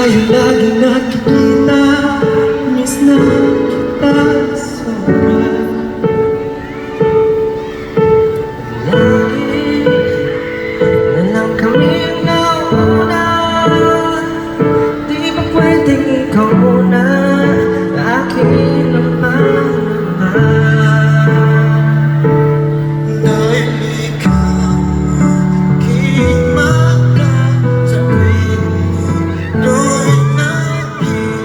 tayo lagi nakikita. Miss na kita sobra. Lagi na lang kami nauna. Di ba pwedeng ikaw muna? Akin naman naman. Dahil ikaw aking mata sa tuwing mulo'y naging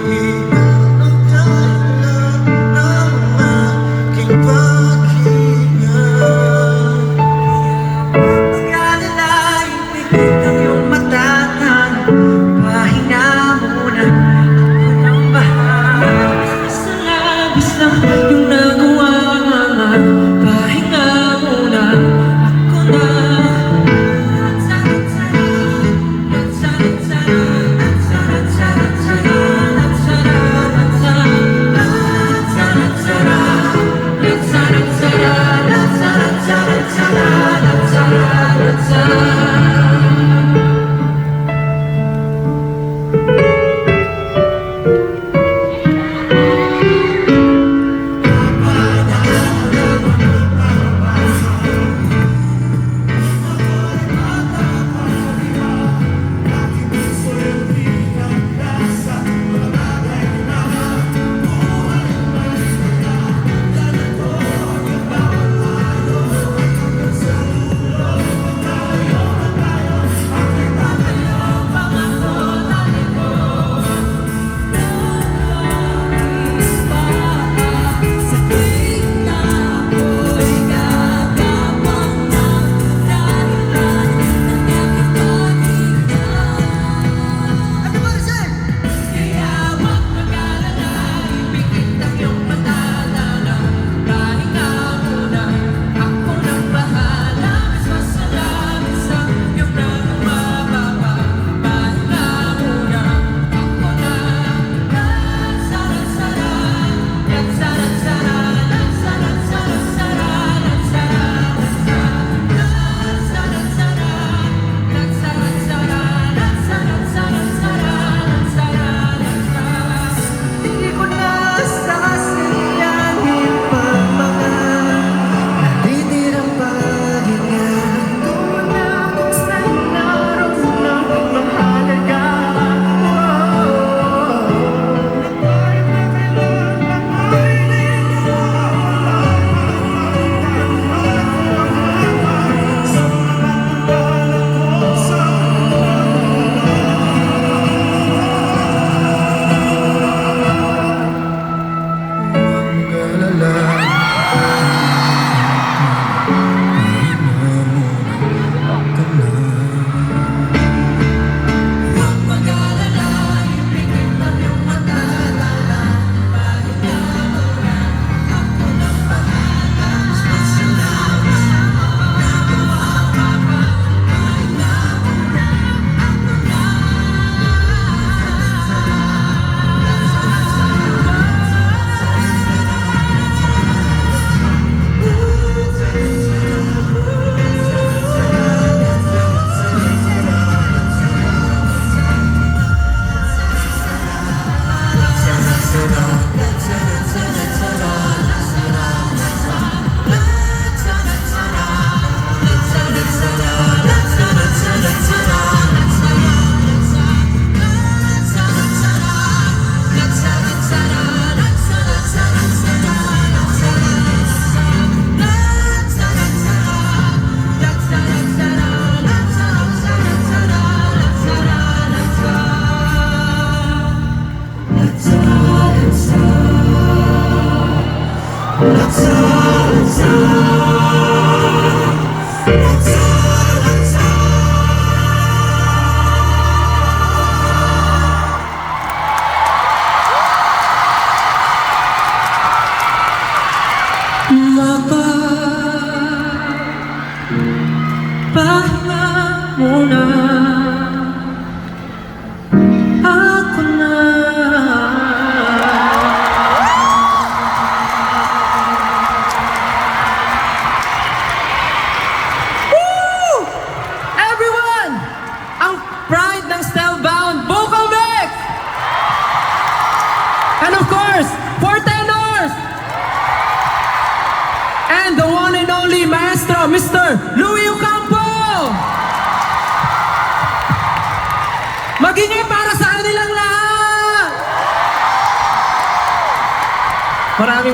Magingay para sa kanilang lahat!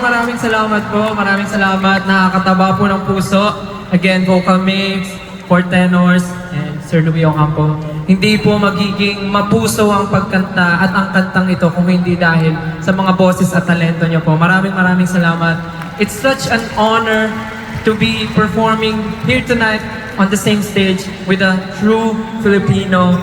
Maraming salamat po. Maraming salamat. Nakakataba po ng puso. Again, vocal mix, four tenors, and Sir Louie Ocampo. Hindi po magiging mapuso ang pagkanta at ang kantang ito kung hindi dahil sa mga boses at talento niyo po. Maraming salamat. It's such an honor to be performing here tonight on the same stage with a true Filipino